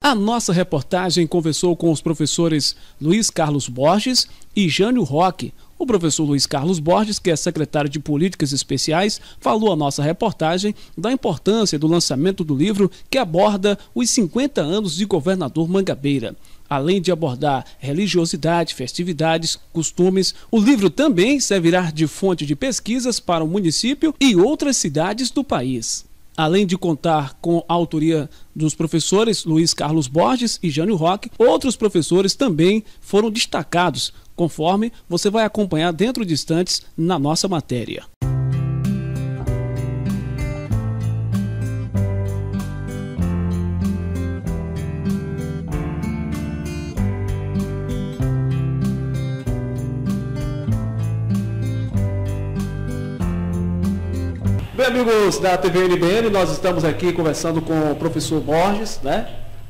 A nossa reportagem conversou com os professores Luiz Carlos Borges e Jânio Roque. O professor Luiz Carlos Borges, que é secretário de Políticas Especiais, falou à nossa reportagem da importância do lançamento do livro que aborda os 50 anos de governador Mangabeira. Além de abordar religiosidade, festividades, costumes, o livro também servirá de fonte de pesquisas para o município e outras cidades do país. Além de contar com a autoria dos professores Luiz Carlos Borges e Jânio Roque, outros professores também foram destacados, conforme você vai acompanhar dentro de instantes na nossa matéria. Bem, amigos da TV NBN, nós estamos aqui conversando com o professor Borges,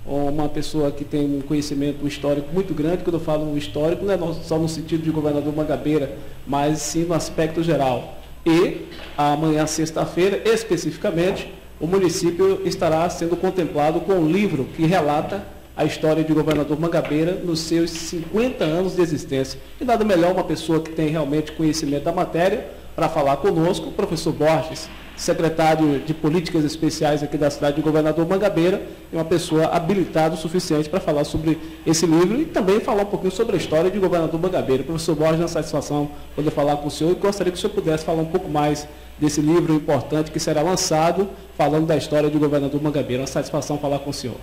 uma pessoa que tem um conhecimento histórico muito grande. Quando eu falo histórico, não é só no sentido de governador Mangabeira, mas sim no aspecto geral. E amanhã, sexta-feira, especificamente, o município estará sendo contemplado com um livro que relata a história de governador Mangabeira nos seus 50 anos de existência. E nada melhor uma pessoa que tem realmente conhecimento da matéria para falar conosco, o professor Borges, secretário de Políticas Especiais aqui da cidade de Governador Mangabeira, e uma pessoa habilitada o suficiente para falar sobre esse livro e também falar um pouquinho sobre a história de Governador Mangabeira. Professor Borges, é uma satisfação poder falar com o senhor, e gostaria que o senhor pudesse falar um pouco mais desse livro importante que será lançado, falando da história de Governador Mangabeira. É uma satisfação falar com o senhor.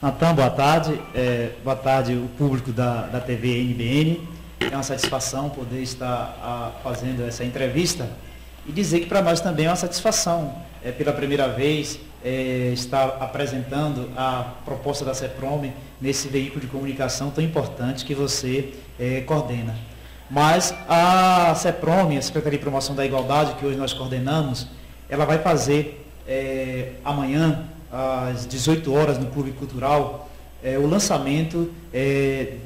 Natan, boa tarde. Boa tarde, o público da TV NBN. É uma satisfação poder estar fazendo essa entrevista e dizer que para nós também é uma satisfação, pela primeira vez, estar apresentando a proposta da CEPROME nesse veículo de comunicação tão importante que você coordena. Mas a CEPROME, a Secretaria de Promoção da Igualdade, que hoje nós coordenamos, ela vai fazer amanhã, às 18 horas, no Clube Cultural, o lançamento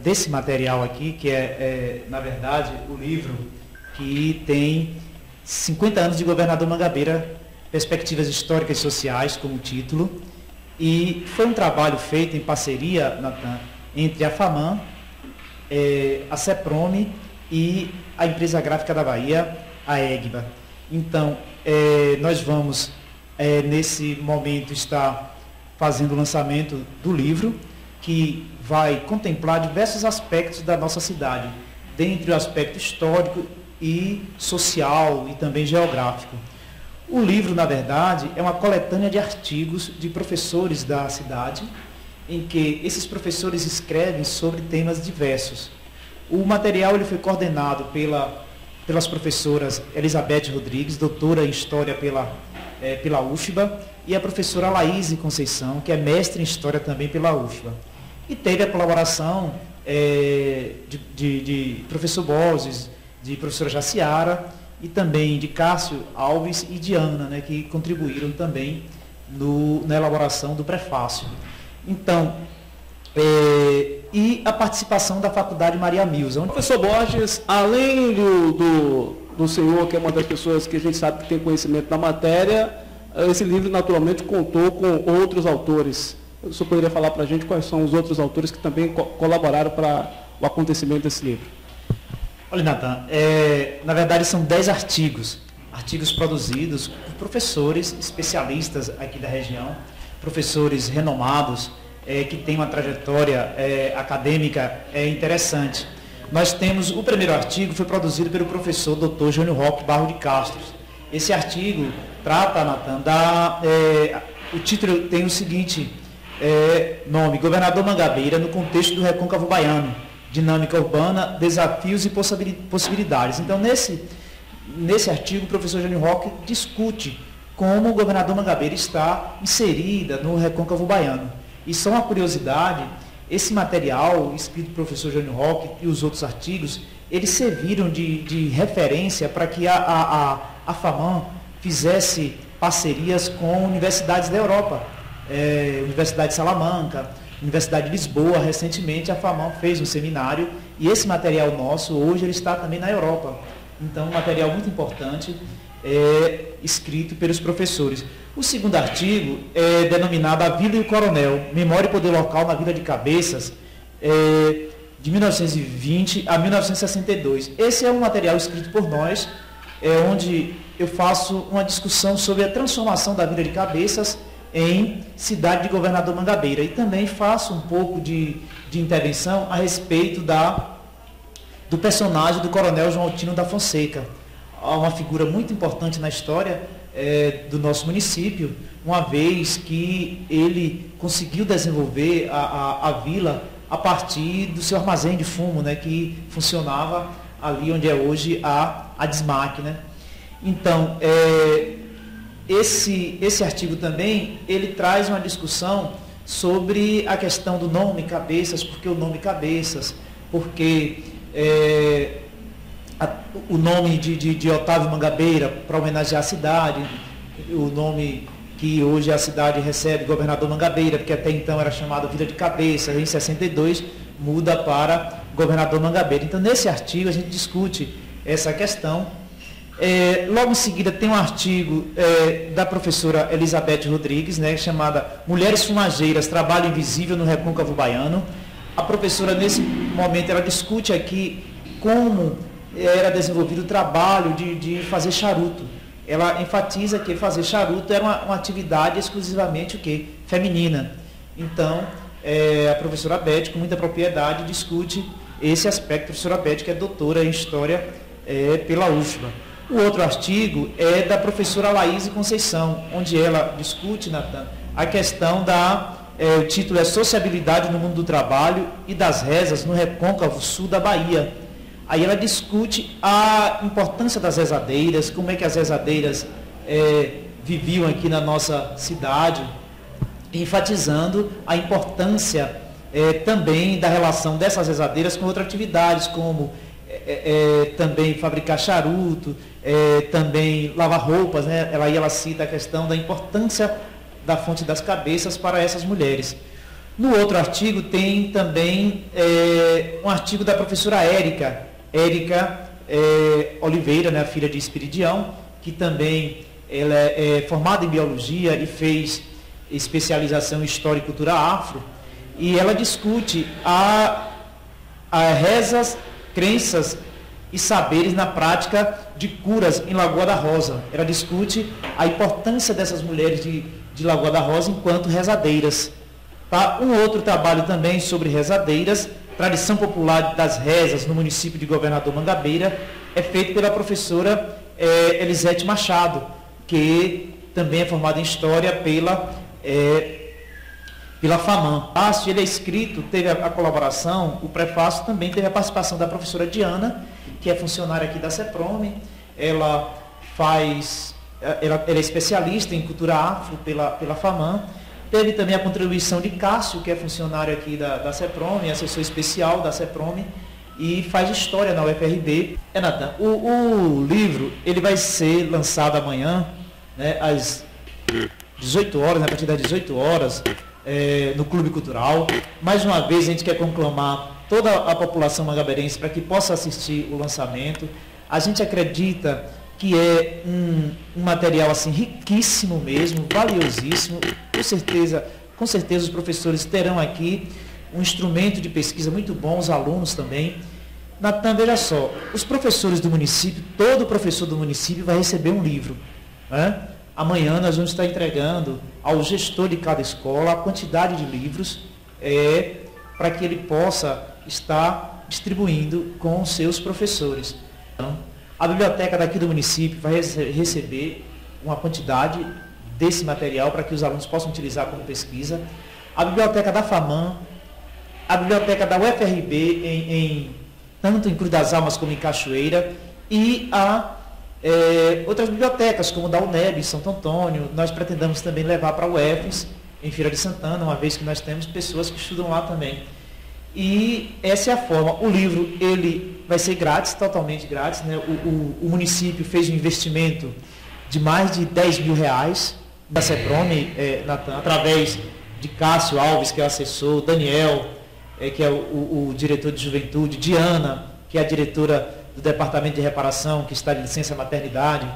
desse material aqui, que na verdade, o livro que tem 50 anos de governador Mangabeira, perspectivas históricas e sociais, como título. E foi um trabalho feito em parceria, Natan, entre a FAMAN, a CEPROME e a Empresa Gráfica da Bahia, a EGBA. Então, nós vamos, nesse momento, estar fazendo o lançamento do livro, que vai contemplar diversos aspectos da nossa cidade, dentre o aspecto histórico e social e também geográfico. O livro, na verdade, é uma coletânea de artigos de professores da cidade, em que esses professores escrevem sobre temas diversos. O material ele foi coordenado pelas professoras Elizabeth Rodrigues, doutora em História pela UFBA, e a professora Laís Conceição, que é mestre em História também pela UFBA. E teve a colaboração de professor Borges, de professora Jaciara e também de Cássio Alves e de Ana, que contribuíram também na elaboração do prefácio. Então, e a participação da Faculdade Maria Milza. Professor Borges, além do senhor, que é uma das pessoas que a gente sabe que tem conhecimento da matéria, esse livro naturalmente contou com outros autores. O senhor poderia falar para a gente quais são os outros autores que também colaboraram para o acontecimento desse livro? Olha, Natan, na verdade são 10 artigos produzidos por professores especialistas aqui da região, professores renomados, que têm uma trajetória acadêmica interessante. Nós temos, o primeiro artigo foi produzido pelo professor Dr. Jânio Roque Barro de Castro. Esse artigo trata, Natan, o título tem o seguinte nome: Governador Mangabeira no contexto do Recôncavo Baiano, dinâmica urbana, desafios e possibilidades. Então, nesse artigo, o professor Jânio Roque discute como o governador Mangabeira está inserida no Recôncavo Baiano. E só uma curiosidade, esse material, escrito pelo professor Jânio Roque e os outros artigos, eles serviram de referência para que a FAMAN fizesse parcerias com universidades da Europa, Universidade de Salamanca, Universidade de Lisboa. Recentemente a FAMAN fez um seminário e esse material nosso, hoje, ele está também na Europa. Então, um material muito importante escrito pelos professores. O segundo artigo é denominado A Vila e o Coronel, Memória e Poder Local na Vila de Cabeças, de 1920 a 1962. Esse é um material escrito por nós, onde eu faço uma discussão sobre a transformação da Vila de Cabeças em cidade de Governador Mangabeira. E também faço um pouco de intervenção a respeito do personagem do Coronel João Altino da Fonseca, uma figura muito importante na história do nosso município, uma vez que ele conseguiu desenvolver a vila a partir do seu armazém de fumo, né, que funcionava ali onde é hoje a Desmac, né? Então, esse artigo também, ele traz uma discussão sobre a questão do nome Cabeças, porque o nome Cabeças, porque o nome de Otávio Mangabeira, para homenagear a cidade, o nome que hoje a cidade recebe, Governador Mangabeira, porque até então era chamada Vila de Cabeças, em 62 muda para Governador Mangabeira. Então, nesse artigo, a gente discute essa questão. Logo em seguida, tem um artigo da professora Elizabeth Rodrigues, né, chamada Mulheres Fumageiras, Trabalho Invisível no Recôncavo Baiano. A professora, nesse momento, ela discute aqui como era desenvolvido o trabalho de fazer charuto. Ela enfatiza que fazer charuto era uma atividade exclusivamente feminina. Então, a professora Beth, com muita propriedade, discute esse aspecto. A professora Beth, que é doutora em História pela UFBA. O outro artigo é da professora Laís Conceição, onde ela discute, Natan, a questão o título é Sociabilidade no Mundo do Trabalho e das Rezas no Recôncavo Sul da Bahia. Aí ela discute a importância das rezadeiras, como é que as rezadeiras viviam aqui na nossa cidade, enfatizando a importância também da relação dessas rezadeiras com outras atividades, como também fabricar charuto, também lavar roupas, né? Ela cita a questão da importância da fonte das cabeças para essas mulheres. No outro artigo tem também um artigo da professora Érica Oliveira, né, a filha de Espiridião, que também ela é formada em Biologia e fez especialização em História e Cultura Afro, e ela discute a rezas, crenças e saberes na prática de curas em Lagoa da Rosa. Ela discute a importância dessas mulheres de Lagoa da Rosa enquanto rezadeiras. Tá? Um outro trabalho também sobre rezadeiras, Tradição Popular das Rezas no município de Governador Mangabeira, é feito pela professora Elisete Machado, que também é formada em História pela FAMAN. Ele é escrito, teve a colaboração, o prefácio também teve a participação da professora Diana, que é funcionária aqui da CEPROME. Ela é especialista em cultura afro pela FAMAN. Teve também a contribuição de Cássio, que é funcionário aqui da CEPROME, assessor especial da CEPROME, e faz história na UFRB. Natan, o livro ele vai ser lançado amanhã, né, às 18 horas, né, a partir das 18 horas, no Clube Cultural. Mais uma vez, a gente quer conclamar toda a população mangabeirense para que possa assistir o lançamento. A gente acredita que é um material assim, riquíssimo mesmo, valiosíssimo. Com certeza os professores terão aqui um instrumento de pesquisa muito bom, os alunos também. Natan, veja só, os professores do município, todo professor do município vai receber um livro, né? Amanhã nós vamos estar entregando ao gestor de cada escola a quantidade de livros para que ele possa estar distribuindo com os seus professores. Então, a biblioteca daqui do município vai receber uma quantidade desse material para que os alunos possam utilizar como pesquisa. A biblioteca da FAMAN, a biblioteca da UFRB, tanto em Cruz das Almas como em Cachoeira, e outras bibliotecas, como da UNEB, em Santo Antônio. Nós pretendemos também levar para a UFES, em Feira de Santana, uma vez que nós temos pessoas que estudam lá também. E essa é a forma. O livro ele vai ser grátis, totalmente grátis, né? O município fez um investimento de mais de R$10 mil da CEPROME, Natan, através de Cássio Alves, que é o assessor, Daniel, que é o diretor de juventude, Diana, que é a diretora do Departamento de Reparação, que está de licença maternidade,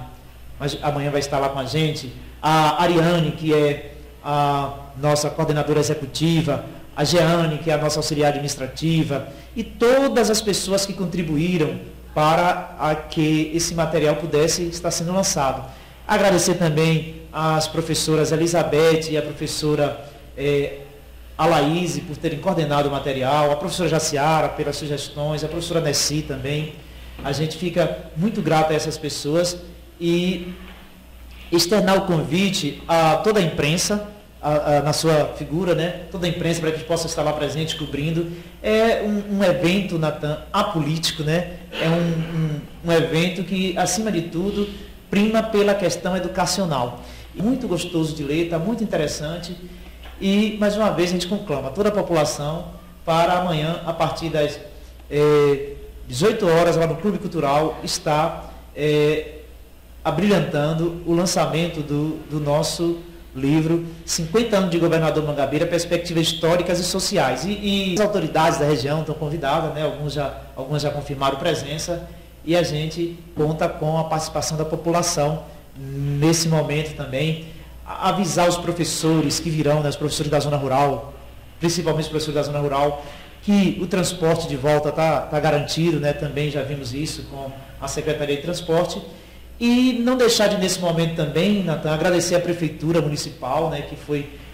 mas amanhã vai estar lá com a gente, a Ariane, que é a nossa coordenadora executiva, a Jeane, que é a nossa auxiliar administrativa, e todas as pessoas que contribuíram para que esse material pudesse estar sendo lançado. Agradecer também às professoras Elizabeth e a professora Alaíse por terem coordenado o material, a professora Jaciara pelas sugestões, a professora Nessi também. A gente fica muito grato a essas pessoas e externar o convite a toda a imprensa, na sua figura, né? Toda a imprensa para que possa estar lá presente, cobrindo. É um evento, Natan, apolítico, né? É um evento que, acima de tudo, prima pela questão educacional. Muito gostoso de ler, está muito interessante. E, mais uma vez, a gente conclama toda a população para amanhã, a partir das 18 horas, lá no Clube Cultural, estar abrilhantando o lançamento do nosso livro 50 anos de governador Mangabeira, perspectivas históricas e sociais. E as autoridades da região estão convidadas, né? Algumas já confirmaram presença, e a gente conta com a participação da população nesse momento também. Avisar os professores que virão, né, os professores da zona rural, principalmente os professores da zona rural, que o transporte de volta está garantido, né? Também já vimos isso com a Secretaria de Transporte. E não deixar de, nesse momento também, Natan, agradecer à Prefeitura Municipal, né, que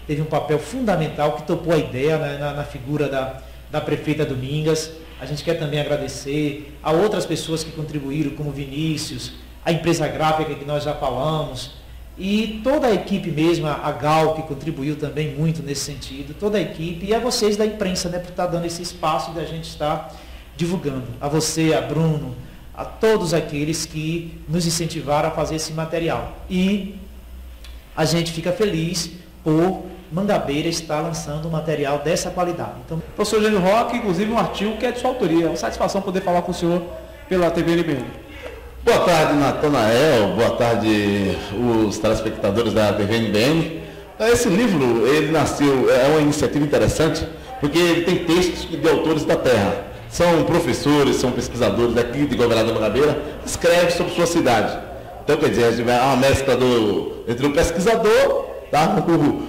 teve um papel fundamental, que topou a ideia, né, na figura da Prefeita Domingas. A gente quer também agradecer a outras pessoas que contribuíram, como Vinícius, a empresa gráfica que nós já falamos, e toda a equipe mesmo, a Gal, que contribuiu também muito nesse sentido, toda a equipe, e a vocês da imprensa, né, por estar dando esse espaço da gente estar divulgando. A você, a Bruno, a todos aqueles que nos incentivaram a fazer esse material. E a gente fica feliz por Mangabeira estar lançando um material dessa qualidade. Então, professor Jânio Roque, inclusive um artigo que é de sua autoria. É uma satisfação poder falar com o senhor pela TV NBN. Boa tarde, Natanael. Boa tarde, os telespectadores da TV NBN. Esse livro, ele nasceu, é uma iniciativa interessante, porque ele tem textos de autores da terra. São professores, são pesquisadores daqui de Governador Mangabeira, que escrevem sobre sua cidade. Então, quer dizer, é uma mescla entre o pesquisador, tá,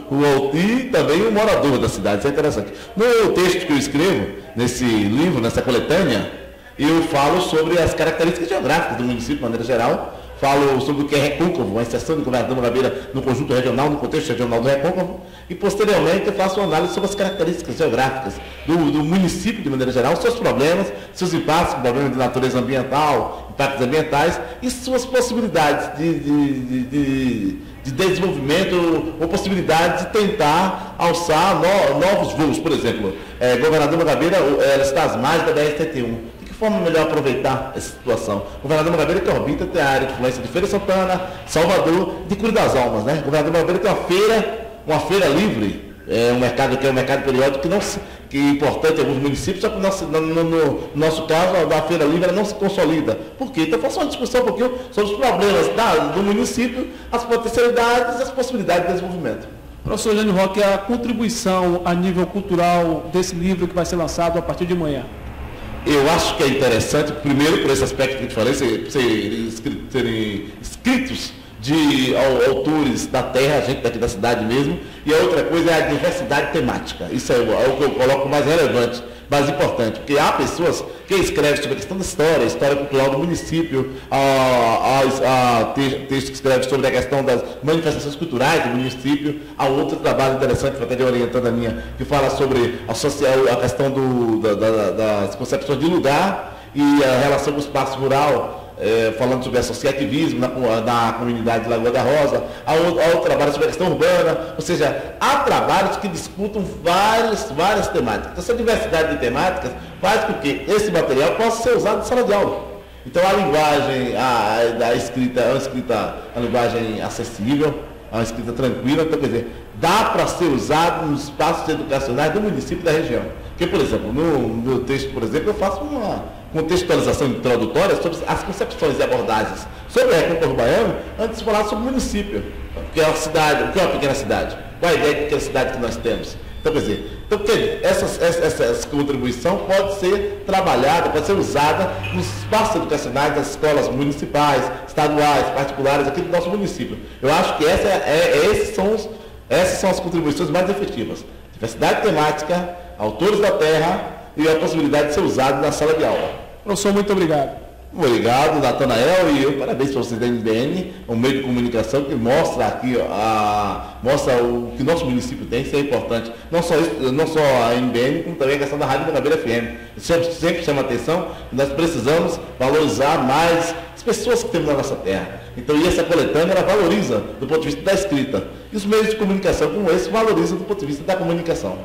o autor e também o morador da cidade. Isso é interessante. No texto que eu escrevo, nesse livro, nessa coletânea, eu falo sobre as características geográficas do município, de maneira geral. Falo sobre o que é Recôncavo, a inserção do Governador Mangabeira no conjunto regional, no contexto regional do Recôncavo. E, posteriormente, eu faço uma análise sobre as características geográficas do município, de maneira geral, seus problemas, seus impactos, problemas de natureza ambiental, impactos ambientais e suas possibilidades de desenvolvimento ou possibilidades de tentar alçar novos voos. Por exemplo, Governador Mangabeira está às margens da BR-101. De que forma melhor aproveitar essa situação? Governador Mangabeira que orbita tem a área de influência de Feira Santana, Salvador, de Curi das Almas, né? Governador Mangabeira tem uma feira livre, um mercado que é um mercado periódico que é importante em alguns municípios, só que no nosso caso a feira livre ela não se consolida. Por quê? Então faça uma discussão um pouquinho sobre os problemas do município, as potencialidades e as possibilidades de desenvolvimento. Professor Jânio Roque, a contribuição a nível cultural desse livro que vai ser lançado a partir de amanhã. Eu acho que é interessante, primeiro por esse aspecto que eu te falei, serem escritos de autores da terra, gente daqui da cidade mesmo, e a outra coisa é a diversidade temática. Isso é o que eu coloco mais relevante, mais importante, porque há pessoas que escrevem sobre a questão da história cultural do município, texto que escreve sobre a questão das manifestações culturais do município, há outro trabalho interessante, que até orientando a minha, que fala sobre a questão das concepções de lugar e a relação com o espaço rural, falando sobre associativismo na comunidade de Lagoa da Rosa, há outro trabalho sobre a questão urbana, ou seja, há trabalhos que disputam várias temáticas. Então, essa diversidade de temáticas faz com que esse material possa ser usado em sala de aula. Então, a linguagem, a escrita é uma escrita, a linguagem acessível, é uma escrita tranquila, então, quer dizer, dá para ser usado nos espaços educacionais do município e da região. Porque, por exemplo, no meu texto, por exemplo, eu faço uma contextualização introdutória sobre as concepções e abordagens sobre a Recôncavo Baiano, antes de falar sobre o município, o que é uma cidade, o que é uma pequena cidade, qual a ideia de pequena cidade que nós temos. Então, quer dizer, Então, essa contribuição pode ser trabalhada, pode ser usada nos espaços educacionais das escolas municipais, estaduais, particulares aqui do nosso município. Eu acho que essas são as contribuições mais efetivas. Diversidade temática, autores da terra e a possibilidade de ser usado na sala de aula. Professor, muito obrigado. Obrigado, Natanael, e eu parabéns para vocês da NBN, um meio de comunicação que mostra aqui, mostra o que nosso município tem, isso é importante. Não só a NBN, como também a questão da Rádio Mangabeira FM. Sempre chama atenção que nós precisamos valorizar mais as pessoas que temos na nossa terra. Então, e essa coletânea, ela valoriza do ponto de vista da escrita. E os meios de comunicação como esse valorizam do ponto de vista da comunicação.